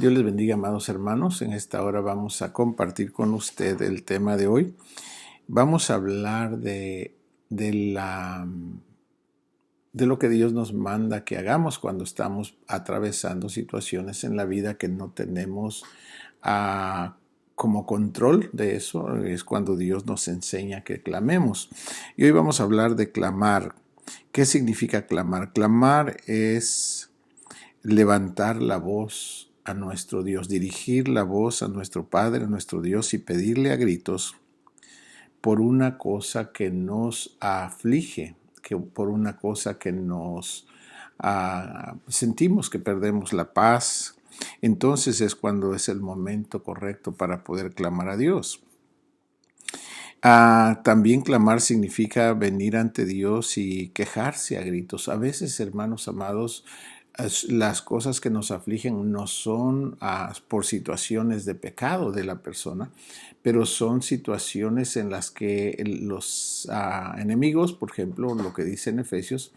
Dios les bendiga, amados hermanos. En esta hora vamos a compartir con usted el tema de hoy. Vamos a hablar de lo que Dios nos manda que hagamos cuando estamos atravesando situaciones en la vida que no tenemos como control de eso. Es cuando Dios nos enseña que clamemos. Y hoy vamos a hablar de clamar. ¿Qué significa clamar? Clamar es levantar la voz a nuestro Dios, dirigir la voz a nuestro Padre, a nuestro Dios y pedirle a gritos por una cosa que nos aflige, por una cosa que nos sentimos que perdemos la paz. Entonces es cuando es el momento correcto para poder clamar a Dios. También clamar significa venir ante Dios y quejarse a gritos. A veces, hermanos amados, las cosas que nos afligen no son por situaciones de pecado de la persona, pero son situaciones en las que los enemigos, por ejemplo, lo que dice en Efesios,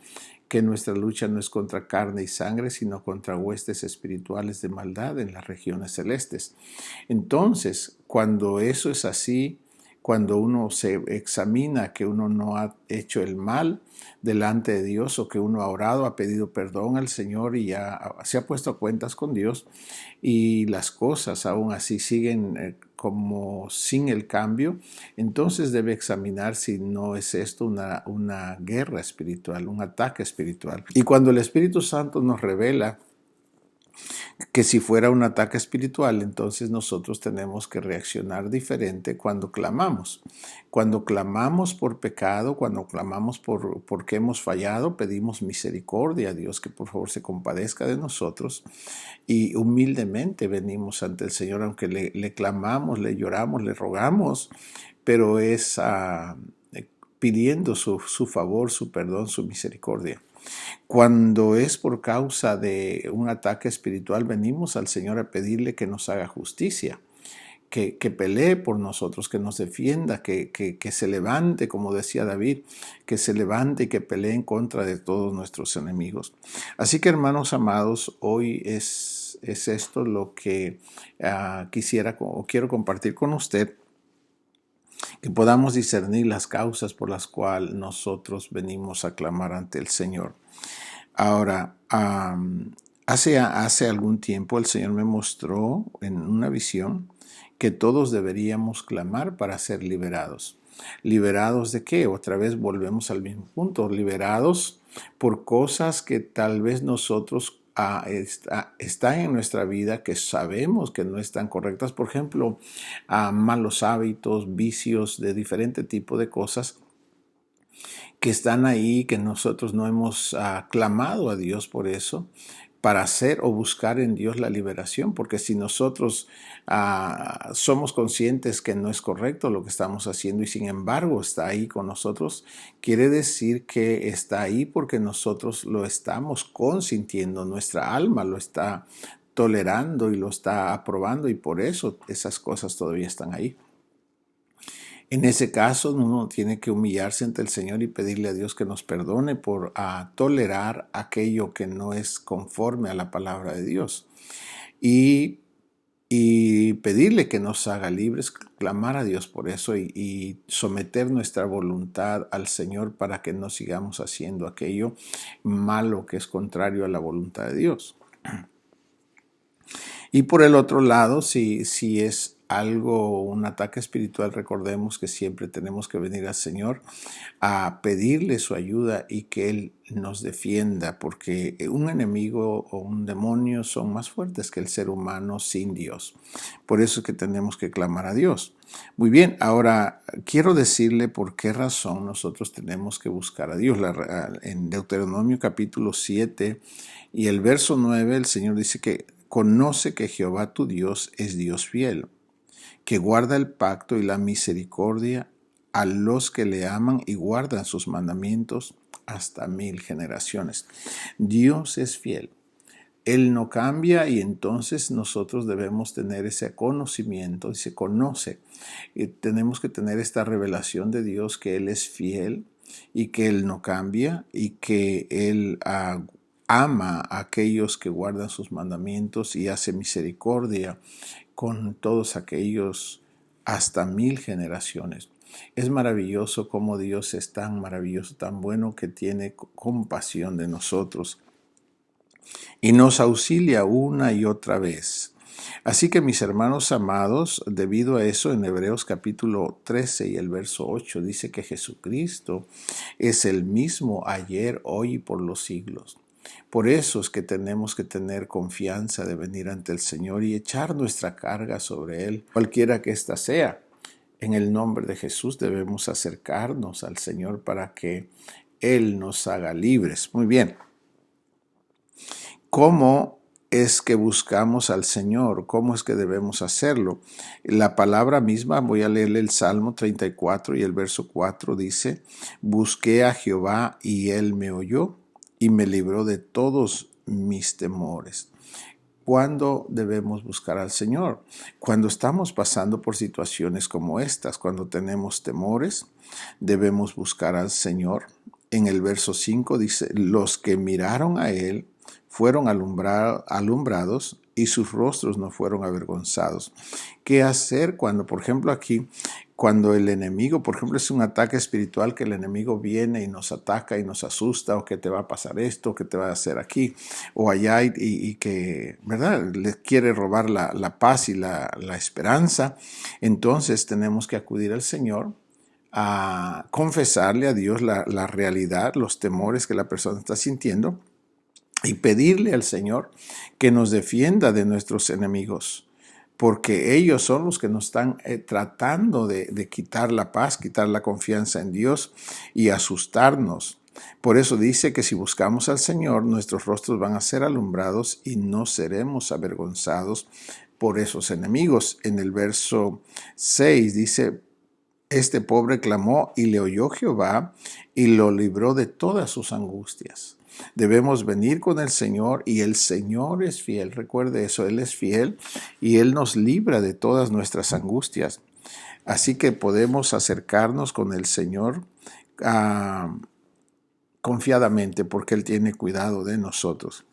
que nuestra lucha no es contra carne y sangre, sino contra huestes espirituales de maldad en las regiones celestes. Entonces, cuando eso es así, cuando uno se examina que uno no ha hecho el mal delante de Dios o que uno ha orado, ha pedido perdón al Señor y ya se ha puesto a cuentas con Dios y las cosas aún así siguen como sin el cambio, entonces debe examinar si no es esto una guerra espiritual, un ataque espiritual. Y cuando el Espíritu Santo nos revela que si fuera un ataque espiritual, entonces nosotros tenemos que reaccionar diferente cuando clamamos. Cuando clamamos por pecado, cuando clamamos porque hemos fallado, pedimos misericordia a Dios, que por favor se compadezca de nosotros y humildemente venimos ante el Señor, aunque le clamamos, le lloramos, le rogamos, pero es pidiendo su favor, su perdón, su misericordia. Cuando es por causa de un ataque espiritual, venimos al Señor a pedirle que nos haga justicia, que pelee por nosotros, que nos defienda, que se levante, como decía David, que se levante y que pelee en contra de todos nuestros enemigos. Así que, hermanos amados, hoy es esto lo que quisiera o quiero compartir con usted, que podamos discernir las causas por las cuales nosotros venimos a clamar ante el Señor. Ahora, hace algún tiempo el Señor me mostró en una visión que todos deberíamos clamar para ser liberados. ¿Liberados de qué? Otra vez volvemos al mismo punto. Liberados por cosas que tal vez nosotros están en nuestra vida que sabemos que no están correctas. Por ejemplo, malos hábitos, vicios de diferente tipo de cosas que están ahí, que nosotros no hemos clamado a Dios por eso, para hacer o buscar en Dios la liberación, porque si nosotros somos conscientes que no es correcto lo que estamos haciendo y sin embargo está ahí con nosotros, quiere decir que está ahí porque nosotros lo estamos consintiendo, nuestra alma lo está tolerando y lo está aprobando y por eso esas cosas todavía están ahí. En ese caso, uno tiene que humillarse ante el Señor y pedirle a Dios que nos perdone por tolerar aquello que no es conforme a la palabra de Dios. Y pedirle que nos haga libres, clamar a Dios por eso y someter nuestra voluntad al Señor para que no sigamos haciendo aquello malo que es contrario a la voluntad de Dios. Y por el otro lado, si es algo, un ataque espiritual, recordemos que siempre tenemos que venir al Señor a pedirle su ayuda y que Él nos defienda, porque un enemigo o un demonio son más fuertes que el ser humano sin Dios. Por eso es que tenemos que clamar a Dios. Muy bien, ahora quiero decirle por qué razón nosotros tenemos que buscar a Dios. En Deuteronomio capítulo 7 y el verso 9, el Señor dice que conoce que Jehová tu Dios es Dios fiel, que guarda el pacto y la misericordia a los que le aman y guardan sus mandamientos hasta 1000 generaciones. Dios es fiel. Él no cambia y entonces nosotros debemos tener ese conocimiento y se conoce. Y tenemos que tener esta revelación de Dios que Él es fiel y que Él no cambia y que Él ama a aquellos que guardan sus mandamientos y hace misericordia con todos aquellos hasta 1000 generaciones. Es maravilloso cómo Dios es tan maravilloso, tan bueno, que tiene compasión de nosotros y nos auxilia una y otra vez. Así que, mis hermanos amados, debido a eso, en Hebreos capítulo 13 y el verso 8 dice que Jesucristo es el mismo ayer, hoy y por los siglos. Por eso es que tenemos que tener confianza de venir ante el Señor y echar nuestra carga sobre Él, cualquiera que ésta sea. En el nombre de Jesús debemos acercarnos al Señor para que Él nos haga libres. Muy bien. ¿Cómo es que buscamos al Señor? ¿Cómo es que debemos hacerlo? La palabra misma, voy a leerle el Salmo 34 y el verso 4 dice: busqué a Jehová y Él me oyó y me libró de todos mis temores. ¿Cuándo debemos buscar al Señor? Cuando estamos pasando por situaciones como estas, cuando tenemos temores, debemos buscar al Señor. En el verso 5 dice: los que miraron a Él fueron alumbrados y sus rostros no fueron avergonzados. ¿Qué hacer cuando, por ejemplo, aquí, cuando el enemigo, por ejemplo, es un ataque espiritual, que el enemigo viene y nos ataca y nos asusta, o que te va a pasar esto, que te va a hacer aquí o allá, y que, ¿verdad?, le quiere robar la paz y la esperanza? Entonces tenemos que acudir al Señor, a confesarle a Dios la realidad, los temores que la persona está sintiendo, y pedirle al Señor que nos defienda de nuestros enemigos, porque ellos son los que nos están tratando de quitar la paz, quitar la confianza en Dios y asustarnos. Por eso dice que si buscamos al Señor, nuestros rostros van a ser alumbrados y no seremos avergonzados por esos enemigos. En el verso 6 dice: este pobre clamó y le oyó Jehová y lo libró de todas sus angustias. Debemos venir con el Señor y el Señor es fiel. Recuerde eso, Él es fiel y Él nos libra de todas nuestras angustias. Así que podemos acercarnos con el Señor confiadamente, porque Él tiene cuidado de nosotros.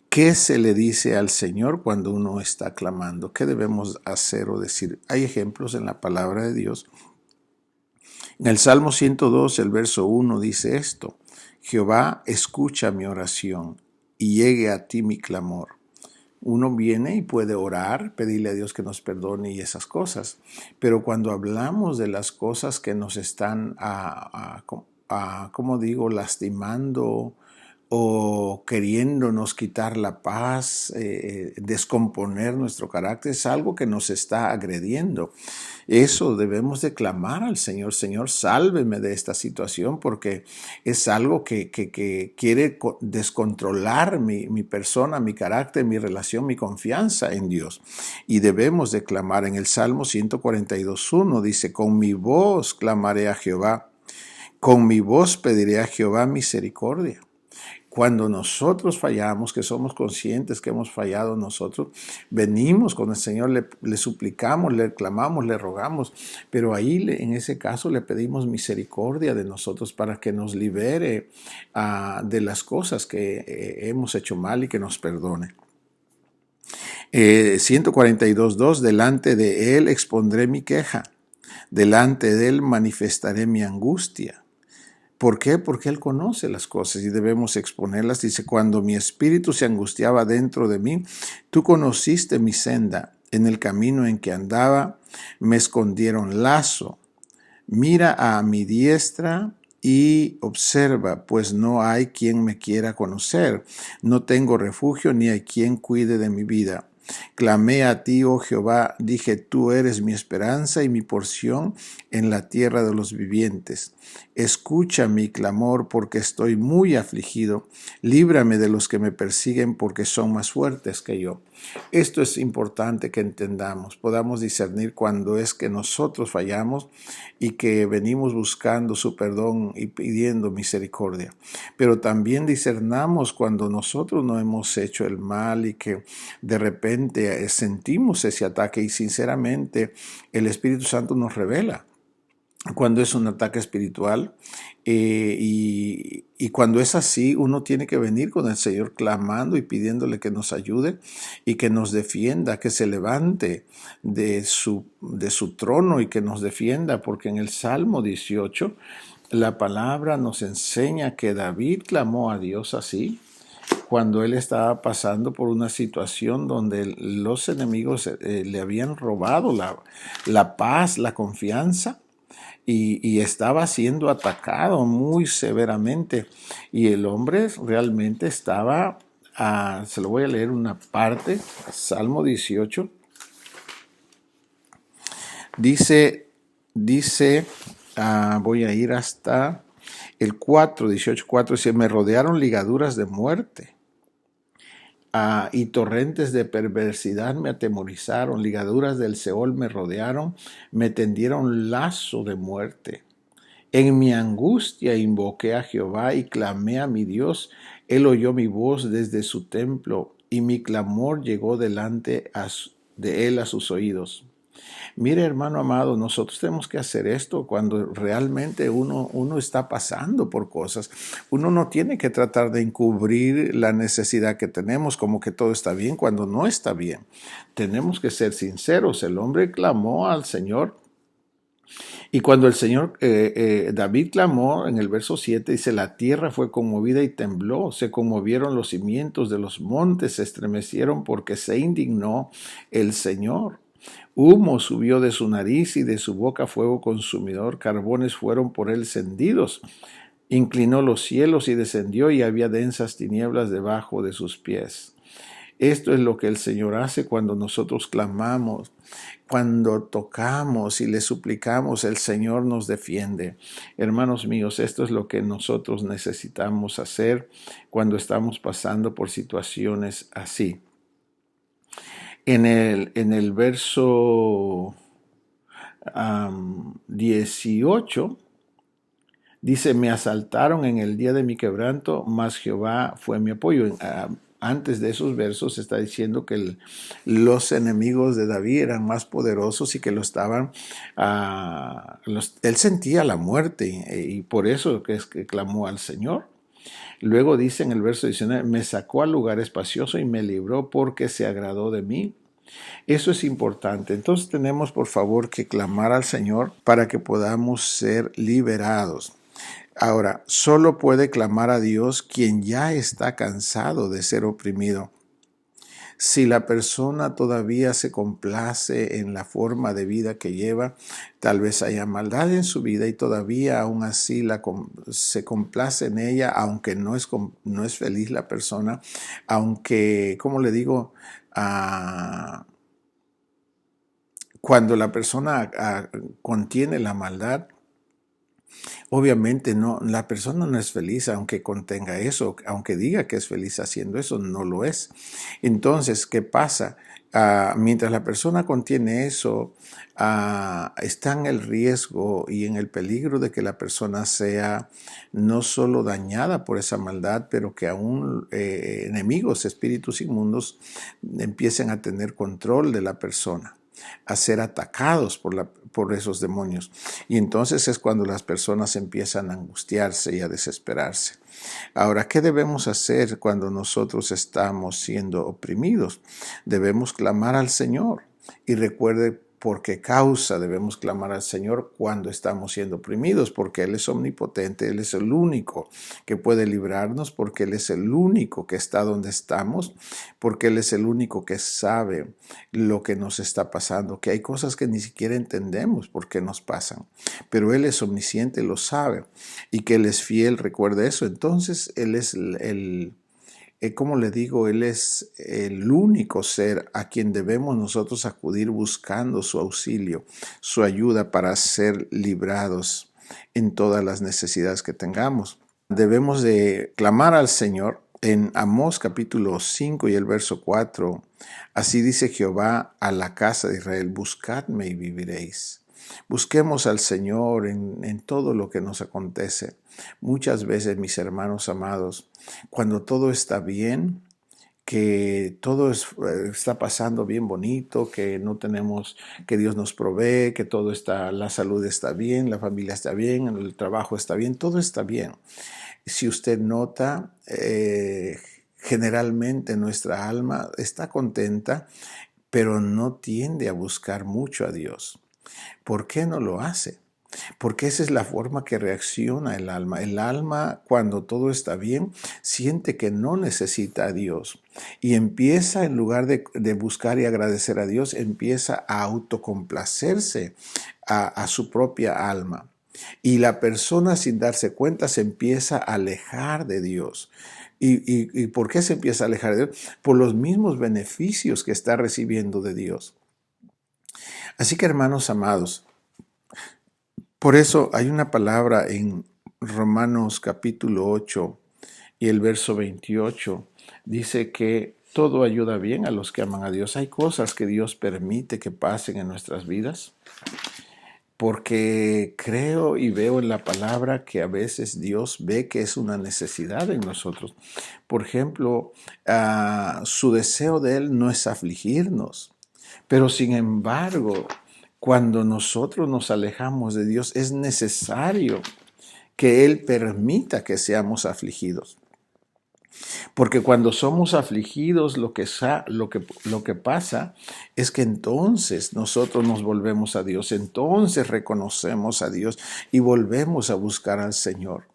¿Qué se le dice al Señor cuando uno está clamando? ¿Qué debemos hacer o decir? Hay ejemplos en la palabra de Dios. En el Salmo 102, el verso 1 dice esto: Jehová, escucha mi oración y llegue a ti mi clamor. Uno viene y puede orar, pedirle a Dios que nos perdone y esas cosas, pero cuando hablamos de las cosas que nos están, ¿cómo digo?, lastimando o queriéndonos quitar la paz, descomponer nuestro carácter, es algo que nos está agrediendo. Eso debemos de clamar al Señor: Señor, sálveme de esta situación, porque es algo que quiere descontrolar mi persona, mi carácter, mi relación, mi confianza en Dios. Y debemos de clamar. En el Salmo 142:1 dice: con mi voz clamaré a Jehová, con mi voz pediré a Jehová misericordia. Cuando nosotros fallamos, que somos conscientes que hemos fallado nosotros, venimos con el Señor, le suplicamos, le clamamos, le rogamos, pero ahí en ese caso le pedimos misericordia de nosotros para que nos libere de las cosas que hemos hecho mal y que nos perdone. 142:2, delante de Él expondré mi queja, delante de Él manifestaré mi angustia. ¿Por qué? Porque Él conoce las cosas y debemos exponerlas. Dice: cuando mi espíritu se angustiaba dentro de mí, tú conociste mi senda. En el camino en que andaba, me escondieron lazo. Mira a mi diestra y observa, pues no hay quien me quiera conocer. No tengo refugio, ni hay quien cuide de mi vida. Clamé a ti, oh Jehová, dije: tú eres mi esperanza y mi porción en la tierra de los vivientes. Escucha mi clamor, porque estoy muy afligido. Líbrame de los que me persiguen, porque son más fuertes que yo. Esto es importante que entendamos, podamos discernir cuando es que nosotros fallamos y que venimos buscando su perdón y pidiendo misericordia. Pero también discernamos cuando nosotros no hemos hecho el mal y que de repente sentimos ese ataque y sinceramente el Espíritu Santo nos revela cuando es un ataque espiritual. Y cuando es así, uno tiene que venir con el Señor clamando y pidiéndole que nos ayude y que nos defienda, que se levante de su trono y que nos defienda, porque en el Salmo 18 la palabra nos enseña que David clamó a Dios así cuando él estaba pasando por una situación donde los enemigos le habían robado la paz, la confianza, y estaba siendo atacado muy severamente. Y el hombre realmente estaba, se lo voy a leer una parte, Salmo 18, dice, voy a ir hasta el 4, 18, 4, dice, me rodearon ligaduras de muerte. Y torrentes de perversidad me atemorizaron, ligaduras del Seol me rodearon, me tendieron lazo de muerte. En mi angustia invoqué a Jehová y clamé a mi Dios. Él oyó mi voz desde su templo y mi clamor llegó delante de él a sus oídos. Mire, hermano amado, nosotros tenemos que hacer esto cuando realmente uno está pasando por cosas. Uno no tiene que tratar de encubrir la necesidad que tenemos como que todo está bien cuando no está bien. Tenemos que ser sinceros. El hombre clamó al Señor. Y cuando el Señor, David clamó en el verso 7, dice, la tierra fue conmovida y tembló, se conmovieron los cimientos de los montes, se estremecieron porque se indignó el Señor. Humo subió de su nariz y de su boca fuego consumidor, carbones fueron por él encendidos. Inclinó los cielos y descendió y había densas tinieblas debajo de sus pies. Esto es lo que el Señor hace cuando nosotros clamamos, cuando tocamos y le suplicamos, el Señor nos defiende. Hermanos míos, esto es lo que nosotros necesitamos hacer cuando estamos pasando por situaciones así. En el verso 18 dice, me asaltaron en el día de mi quebranto, mas Jehová fue mi apoyo. Antes de esos versos está diciendo que los enemigos de David eran más poderosos y que lo estaban, él sentía la muerte y por eso es que clamó al Señor. Luego dice en el verso 19, me sacó al lugar espacioso y me libró porque se agradó de mí. Eso es importante. Entonces tenemos por favor que clamar al Señor para que podamos ser liberados. Ahora, solo puede clamar a Dios quien ya está cansado de ser oprimido. Si la persona todavía se complace en la forma de vida que lleva, tal vez haya maldad en su vida y todavía aún así se complace en ella, aunque no es feliz la persona, aunque, como le digo, cuando la persona contiene la maldad, obviamente no, la persona no es feliz aunque contenga eso, aunque diga que es feliz haciendo eso, no lo es. Entonces, ¿qué pasa? Mientras la persona contiene eso, está en el riesgo y en el peligro de que la persona sea no solo dañada por esa maldad, pero que aún enemigos, espíritus inmundos, empiecen a tener control de la persona, a ser atacados por esos demonios. Y entonces es cuando las personas empiezan a angustiarse y a desesperarse. Ahora, ¿qué debemos hacer cuando nosotros estamos siendo oprimidos? Debemos clamar al Señor. Y recuerde por qué causa debemos clamar al Señor cuando estamos siendo oprimidos, porque Él es omnipotente, Él es el único que puede librarnos, porque Él es el único que está donde estamos, porque Él es el único que sabe lo que nos está pasando, que hay cosas que ni siquiera entendemos por qué nos pasan, pero Él es omnisciente, lo sabe, y que Él es fiel, recuerde eso. Entonces Él es como le digo, Él es el único ser a quien debemos nosotros acudir buscando su auxilio, su ayuda para ser librados en todas las necesidades que tengamos. Debemos de clamar al Señor. En Amós capítulo 5 y el verso 4, así dice Jehová a la casa de Israel, buscadme y viviréis. Busquemos al Señor en todo lo que nos acontece. Muchas veces, mis hermanos amados, cuando todo está bien, que todo está pasando bien bonito, que no tenemos, que Dios nos provee, que todo está, la salud está bien, la familia está bien, el trabajo está bien, todo está bien. Si usted nota, generalmente nuestra alma está contenta, pero no tiende a buscar mucho a Dios. ¿Por qué no lo hace? Porque esa es la forma que reacciona el alma. El alma, cuando todo está bien, siente que no necesita a Dios y empieza, en lugar de buscar y agradecer a Dios, empieza a autocomplacerse a su propia alma. Y la persona, sin darse cuenta, se empieza a alejar de Dios. ¿Y por qué se empieza a alejar de Dios? Por los mismos beneficios que está recibiendo de Dios. Así que, hermanos amados, por eso hay una palabra en Romanos capítulo 8 y el verso 28. Dice que todo ayuda bien a los que aman a Dios. Hay cosas que Dios permite que pasen en nuestras vidas, porque creo y veo en la palabra que a veces Dios ve que es una necesidad en nosotros. Por ejemplo, su deseo de Él no es afligirnos, pero sin embargo, cuando nosotros nos alejamos de Dios, es necesario que Él permita que seamos afligidos. Porque cuando somos afligidos, lo que pasa es que entonces nosotros nos volvemos a Dios, entonces reconocemos a Dios y volvemos a buscar al Señor.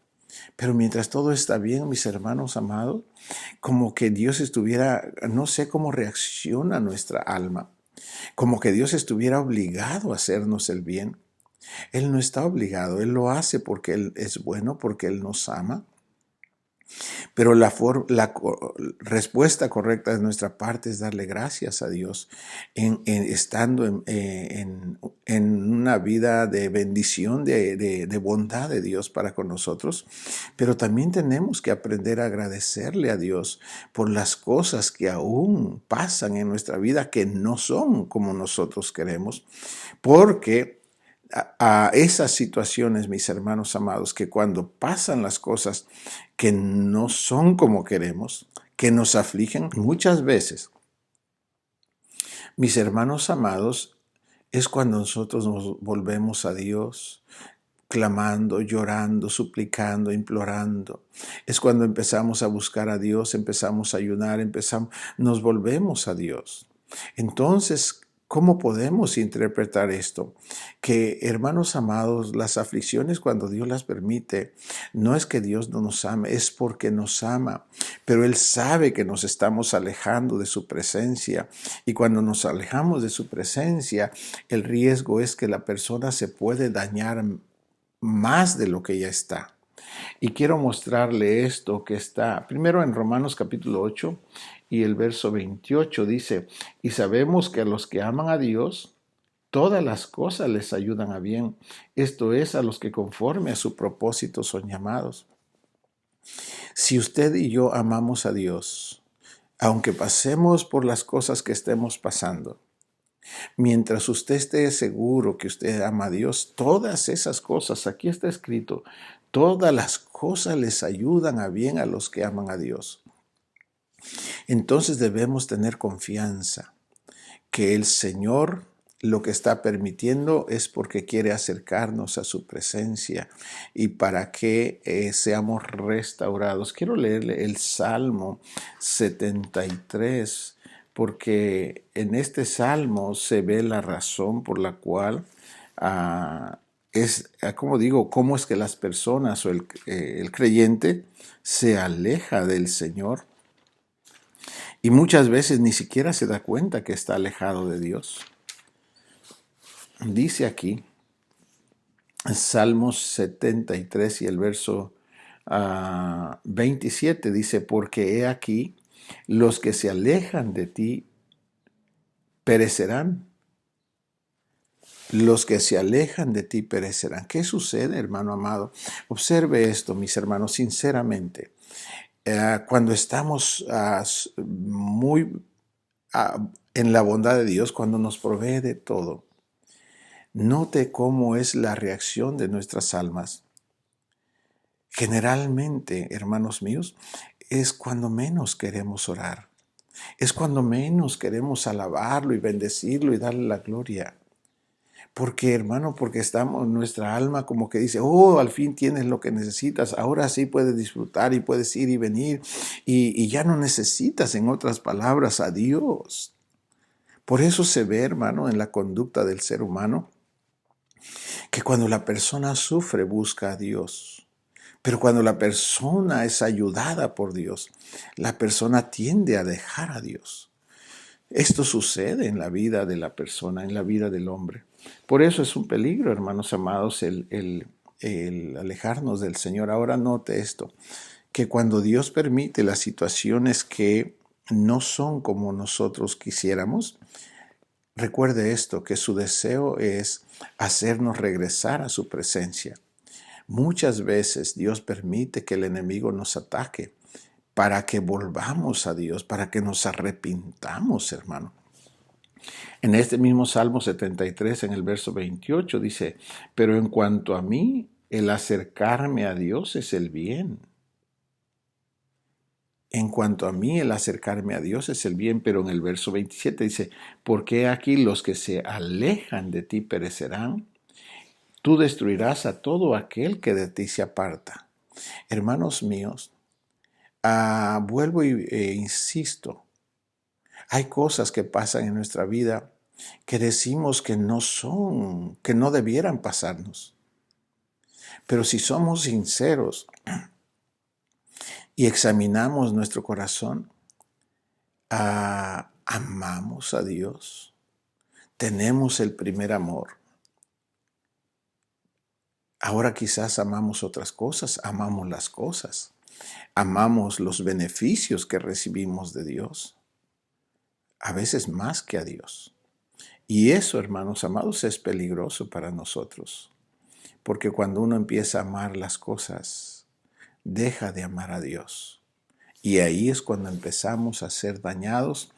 Pero mientras todo está bien, mis hermanos amados, como que Dios estuviera, no sé cómo reacciona nuestra alma, como que Dios estuviera obligado a hacernos el bien. Él no está obligado, Él lo hace porque Él es bueno, porque Él nos ama. Pero la respuesta correcta de nuestra parte es darle gracias a Dios estando en una vida de bendición, de bondad de Dios para con nosotros. Pero también tenemos que aprender a agradecerle a Dios por las cosas que aún pasan en nuestra vida que no son como nosotros queremos, porque a esas situaciones, mis hermanos amados, que cuando pasan las cosas que no son como queremos, que nos afligen, muchas veces, mis hermanos amados, es cuando nosotros nos volvemos a Dios, clamando, llorando, suplicando, implorando. Es cuando empezamos a buscar a Dios, empezamos a ayunar, nos volvemos a Dios. Entonces, ¿cómo podemos interpretar esto? Que, hermanos amados, las aflicciones cuando Dios las permite, no es que Dios no nos ame, es porque nos ama, pero Él sabe que nos estamos alejando de su presencia y cuando nos alejamos de su presencia, el riesgo es que la persona se puede dañar más de lo que ya está. Y quiero mostrarle esto que está primero en Romanos capítulo 8 y el verso 28 dice, y sabemos que a los que aman a Dios, todas las cosas les ayudan a bien. Esto es, a los que conforme a su propósito son llamados. Si usted y yo amamos a Dios, aunque pasemos por las cosas que estemos pasando, mientras usted esté seguro que usted ama a Dios, todas esas cosas, aquí está escrito, todas las cosas les ayudan a bien a los que aman a Dios. Entonces debemos tener confianza que el Señor lo que está permitiendo es porque quiere acercarnos a su presencia y para que seamos restaurados. Quiero leerle el Salmo 73 porque en este salmo se ve la razón por la cual como digo, cómo es que las personas o el creyente se aleja del Señor y muchas veces ni siquiera se da cuenta que está alejado de Dios. Dice aquí, Salmos 73 y el verso 27, dice, porque he aquí, los que se alejan de ti perecerán. Los que se alejan de ti perecerán. ¿Qué sucede, hermano amado? Observe esto, mis hermanos, sinceramente. Cuando estamos en la bondad de Dios, cuando nos provee de todo, note cómo es la reacción de nuestras almas. Generalmente, hermanos míos, es cuando menos queremos orar. Es cuando menos queremos alabarlo y bendecirlo y darle la gloria. Porque, hermano, porque estamos, nuestra alma como que dice, oh, al fin tienes lo que necesitas, ahora sí puedes disfrutar y puedes ir y venir y ya no necesitas, en otras palabras, a Dios. Por eso se ve, hermano, en la conducta del ser humano, que cuando la persona sufre busca a Dios. Pero cuando la persona es ayudada por Dios, la persona tiende a dejar a Dios. Esto sucede en la vida de la persona, en la vida del hombre. Por eso es un peligro, hermanos amados, el alejarnos del Señor. Ahora note esto, que cuando Dios permite las situaciones que no son como nosotros quisiéramos, recuerde esto, que su deseo es hacernos regresar a su presencia. Muchas veces Dios permite que el enemigo nos ataque para que volvamos a Dios, para que nos arrepintamos, hermano. En este mismo Salmo 73, en el verso 28, dice, pero en cuanto a mí, el acercarme a Dios es el bien. En cuanto a mí, el acercarme a Dios es el bien, pero en el verso 27 dice, porque aquí los que se alejan de ti perecerán, tú destruirás a todo aquel que de ti se aparta. Hermanos míos, vuelvo e insisto, hay cosas que pasan en nuestra vida que decimos que no son, que no debieran pasarnos. Pero si somos sinceros y examinamos nuestro corazón, amamos a Dios, tenemos el primer amor. Ahora quizás amamos otras cosas, amamos las cosas, amamos los beneficios que recibimos de Dios, a veces más que a Dios. Y eso, hermanos amados, es peligroso para nosotros, porque cuando uno empieza a amar las cosas, deja de amar a Dios. Y ahí es cuando empezamos a ser dañados,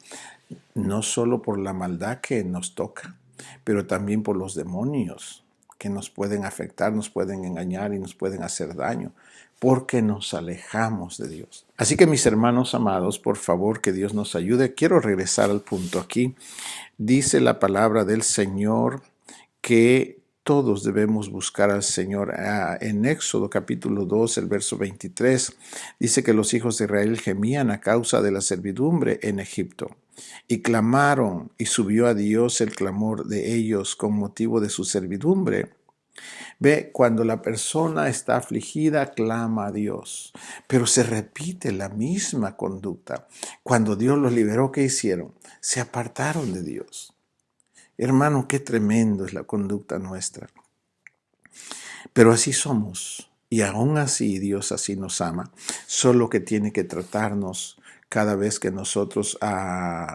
no solo por la maldad que nos toca, pero también por los demonios que nos pueden afectar, nos pueden engañar y nos pueden hacer daño, porque nos alejamos de Dios. Así que mis hermanos amados, por favor, que Dios nos ayude. Quiero regresar al punto aquí. Dice la palabra del Señor que todos debemos buscar al Señor. En Éxodo capítulo 2, el verso 23, dice que los hijos de Israel gemían a causa de la servidumbre en Egipto y clamaron, y subió a Dios el clamor de ellos con motivo de su servidumbre. Ve, cuando la persona está afligida, clama a Dios, pero se repite la misma conducta. Cuando Dios los liberó, ¿qué hicieron? Se apartaron de Dios. Hermano, qué tremendo es la conducta nuestra. Pero así somos, y aún así Dios así nos ama, solo que tiene que tratarnos cada vez que nosotros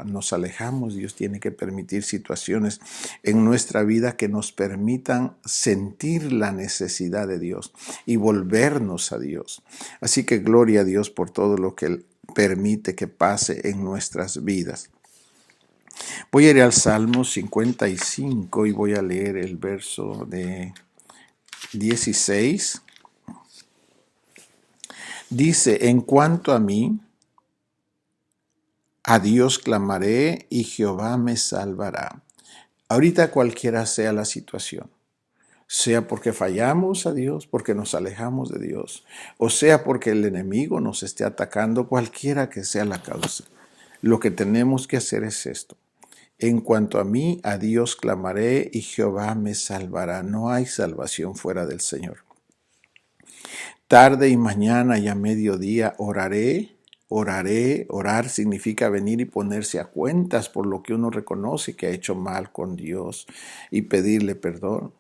nos alejamos. Dios tiene que permitir situaciones en nuestra vida que nos permitan sentir la necesidad de Dios y volvernos a Dios. Así que gloria a Dios por todo lo que Él permite que pase en nuestras vidas. Voy a ir al Salmo 55 y voy a leer el verso de 16. Dice, en cuanto a mí, a Dios clamaré y Jehová me salvará. Ahorita cualquiera sea la situación, sea porque fallamos a Dios, porque nos alejamos de Dios, o sea porque el enemigo nos esté atacando, cualquiera que sea la causa. Lo que tenemos que hacer es esto. En cuanto a mí, a Dios clamaré y Jehová me salvará. No hay salvación fuera del Señor. Tarde y mañana y a mediodía oraré. Orar significa venir y ponerse a cuentas por lo que uno reconoce que ha hecho mal con Dios y pedirle perdón.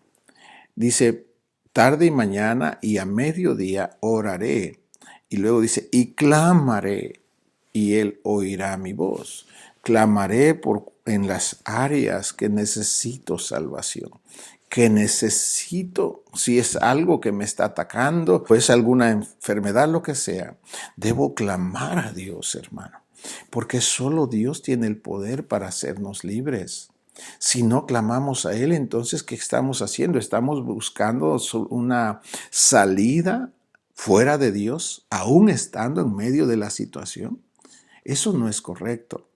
Dice, tarde y mañana y a mediodía oraré. Y luego dice, y clamaré, y Él oirá mi voz. Clamaré en las áreas que necesito salvación, que necesito, si es algo que me está atacando, pues alguna enfermedad, lo que sea, debo clamar a Dios, hermano, porque solo Dios tiene el poder para hacernos libres. Si no clamamos a Él, entonces, ¿qué estamos haciendo? ¿Estamos buscando una salida fuera de Dios, aún estando en medio de la situación? Eso no es correcto.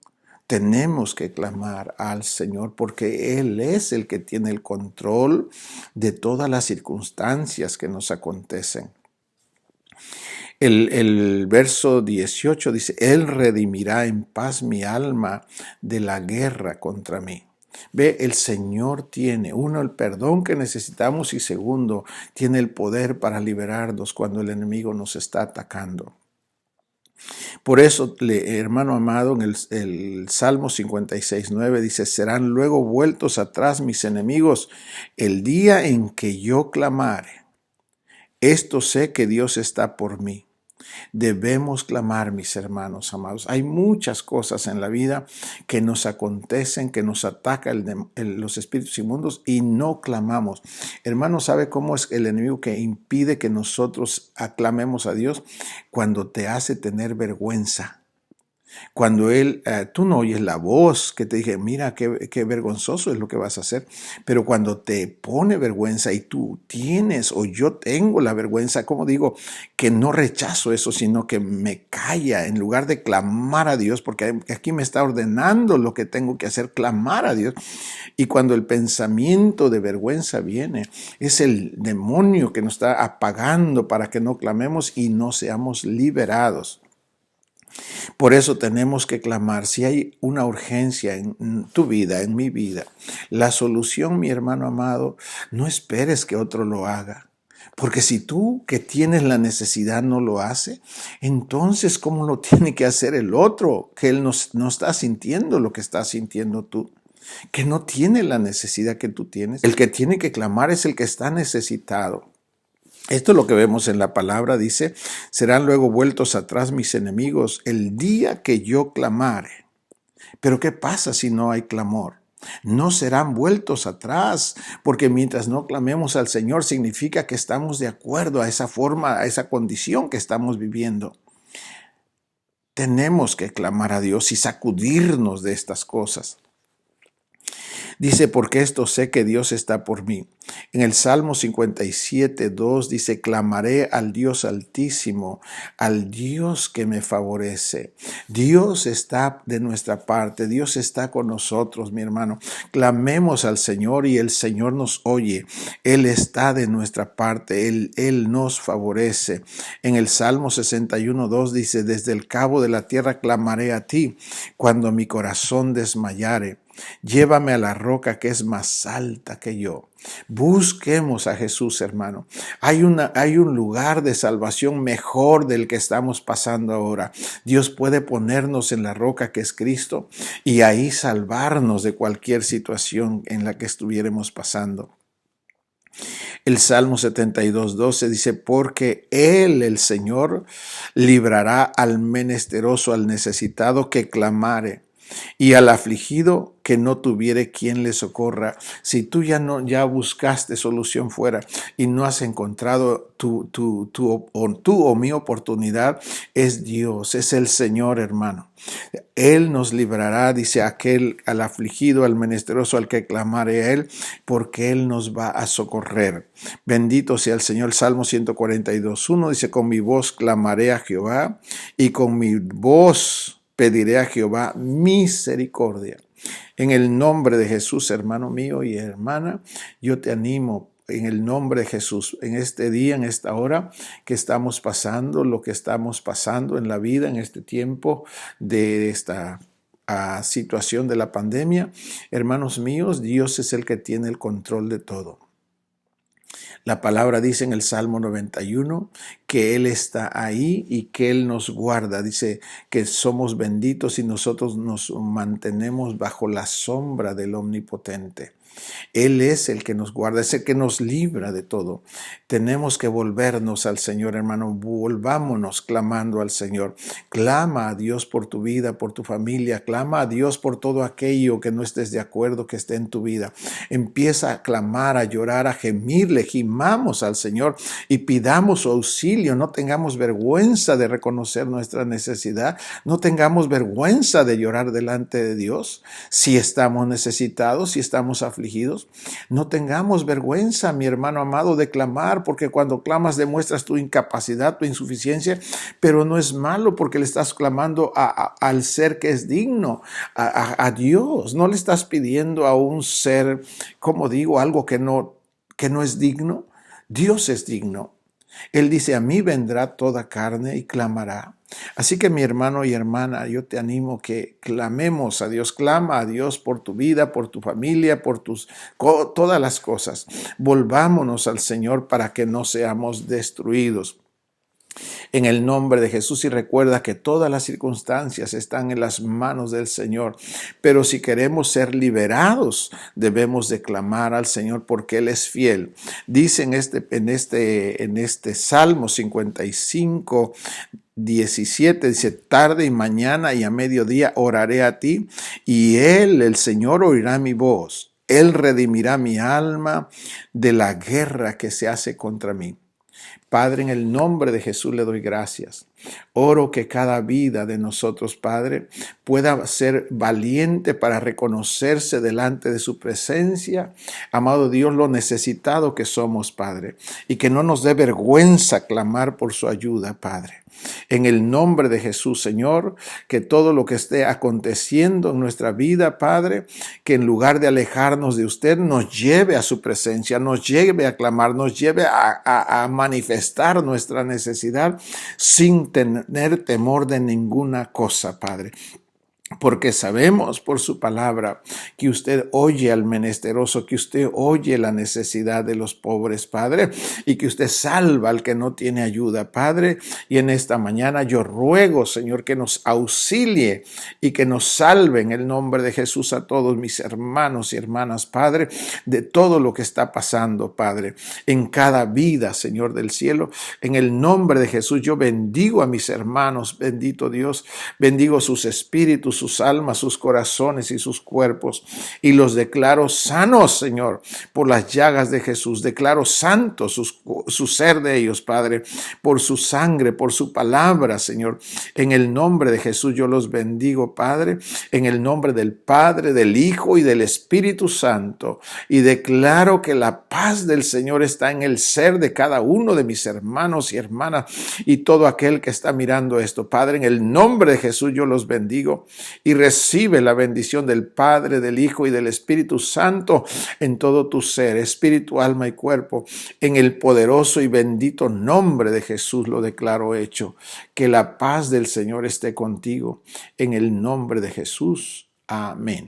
Tenemos que clamar al Señor porque Él es el que tiene el control de todas las circunstancias que nos acontecen. El verso 18 dice, Él redimirá en paz mi alma de la guerra contra mí. Ve, el Señor tiene, uno, el perdón que necesitamos y segundo, tiene el poder para liberarnos cuando el enemigo nos está atacando. Por eso, hermano amado, en el Salmo 56:9 dice, serán luego vueltos atrás mis enemigos el día en que yo clamare. Esto sé que Dios está por mí. Debemos clamar, mis hermanos amados. Hay muchas cosas en la vida que nos acontecen, que nos atacan los espíritus inmundos y no clamamos. Hermano, ¿sabe cómo es el enemigo que impide que nosotros aclamemos a Dios? Cuando te hace tener vergüenza. Cuando tú no oyes la voz que te dije, mira qué vergonzoso es lo que vas a hacer, pero cuando te pone vergüenza y tú tienes o yo tengo la vergüenza, como digo, que no rechazo eso, sino que me calla en lugar de clamar a Dios, porque aquí me está ordenando lo que tengo que hacer, clamar a Dios. Y cuando el pensamiento de vergüenza viene, es el demonio que nos está apagando para que no clamemos y no seamos liberados. Por eso tenemos que clamar. Si hay una urgencia en tu vida, en mi vida, la solución, mi hermano amado, no esperes que otro lo haga. Porque si tú que tienes la necesidad no lo hace, entonces ¿cómo lo tiene que hacer el otro? Que él no está sintiendo lo que estás sintiendo tú. Que no tiene la necesidad que tú tienes. El que tiene que clamar es el que está necesitado. Esto es lo que vemos en la palabra, dice, serán luego vueltos atrás mis enemigos el día que yo clamare. Pero ¿qué pasa si no hay clamor? No serán vueltos atrás, porque mientras no clamemos al Señor significa que estamos de acuerdo a esa forma, a esa condición que estamos viviendo. Tenemos que clamar a Dios y sacudirnos de estas cosas. Dice, porque esto sé que Dios está por mí. En el Salmo 57:2 dice, clamaré al Dios altísimo, al Dios que me favorece. Dios está de nuestra parte, Dios está con nosotros, mi hermano. Clamemos al Señor y el Señor nos oye. Él está de nuestra parte, Él nos favorece. En el Salmo 61:2 dice, desde el cabo de la tierra clamaré a ti, cuando mi corazón desmayare. Llévame a la roca que es más alta que yo. Busquemos a Jesús, hermano. Hay un lugar de salvación mejor del que estamos pasando ahora. Dios puede ponernos en la roca que es Cristo y ahí salvarnos de cualquier situación en la que estuviéramos pasando. El Salmo 72:12 dice, porque Él, el Señor, librará al menesteroso, al necesitado que clamare, y al afligido que no tuviere quien le socorra. Si tú ya buscaste solución fuera y no has encontrado tu o mi oportunidad, es Dios, es el Señor, hermano. Él nos librará, dice al afligido, al menesteroso, al que clamare a Él, porque Él nos va a socorrer. Bendito sea el Señor. Salmo 142:1 dice, con mi voz clamaré a Jehová y con mi voz pediré a Jehová misericordia. En el nombre de Jesús, hermano mío y hermana, yo te animo en el nombre de Jesús, en este día, en esta hora que estamos pasando, lo que estamos pasando en la vida, en este tiempo de esta situación de la pandemia. Hermanos míos, Dios es el que tiene el control de todo. La palabra dice en el Salmo 91 que Él está ahí y que Él nos guarda. Dice que somos benditos y nosotros nos mantenemos bajo la sombra del Omnipotente. Él es el que nos guarda, es el que nos libra de todo. Tenemos que volvernos al Señor, hermano. Volvámonos clamando al Señor. Clama a Dios por tu vida, por tu familia. Clama a Dios por todo aquello que no estés de acuerdo que esté en tu vida. Empieza a clamar, a llorar, a gemir. Le gimamos al Señor y pidamos su auxilio. No tengamos vergüenza de reconocer nuestra necesidad. No tengamos vergüenza de llorar delante de Dios. Si estamos necesitados, si estamos afligidos, afligidos. No tengamos vergüenza, mi hermano amado, de clamar, porque cuando clamas demuestras tu incapacidad, tu insuficiencia, pero no es malo porque le estás clamando al ser que es digno, a Dios. No le estás pidiendo a un ser, como digo, algo que no es digno. Dios es digno. Él dice, a mí vendrá toda carne y clamará. Así que mi hermano y hermana, yo te animo que clamemos a Dios. Clama a Dios por tu vida, por tu familia, por todas las cosas. Volvámonos al Señor para que no seamos destruidos. En el nombre de Jesús, y recuerda que todas las circunstancias están en las manos del Señor, pero si queremos ser liberados, debemos de clamar al Señor porque Él es fiel. Dice en este Salmo 55, 17, dice, tarde y mañana y a mediodía oraré a ti, y Él, el Señor, oirá mi voz. Él redimirá mi alma de la guerra que se hace contra mí. Padre, en el nombre de Jesús le doy gracias. Oro que cada vida de nosotros, Padre, pueda ser valiente para reconocerse delante de su presencia. Amado Dios, lo necesitado que somos, Padre, y que no nos dé vergüenza clamar por su ayuda, Padre. En el nombre de Jesús, Señor, que todo lo que esté aconteciendo en nuestra vida, Padre, que en lugar de alejarnos de usted, nos lleve a su presencia, nos lleve a clamar, nos lleve a manifestar nuestra necesidad sin tener temor de ninguna cosa, Padre. Porque sabemos por su palabra que usted oye al menesteroso, que usted oye la necesidad de los pobres, Padre, y que usted salva al que no tiene ayuda, Padre. Y en esta mañana yo ruego, Señor, que nos auxilie y que nos salve en el nombre de Jesús a todos mis hermanos y hermanas, Padre, de todo lo que está pasando, Padre, en cada vida, Señor del cielo. En el nombre de Jesús yo bendigo a mis hermanos, bendito Dios, bendigo sus espíritus, sus almas, sus corazones y sus cuerpos, y los declaro sanos, Señor, por las llagas de Jesús. Declaro santos su ser de ellos, Padre, por su sangre, por su palabra, Señor. En el nombre de Jesús yo los bendigo, Padre, en el nombre del Padre, del Hijo y del Espíritu Santo, y declaro que la paz del Señor está en el ser de cada uno de mis hermanos y hermanas y todo aquel que está mirando esto, Padre. En el nombre de Jesús yo los bendigo, y recibe la bendición del Padre, del Hijo y del Espíritu Santo en todo tu ser, espíritu, alma y cuerpo. En el poderoso y bendito nombre de Jesús lo declaro hecho. Que la paz del Señor esté contigo. En el nombre de Jesús. Amén.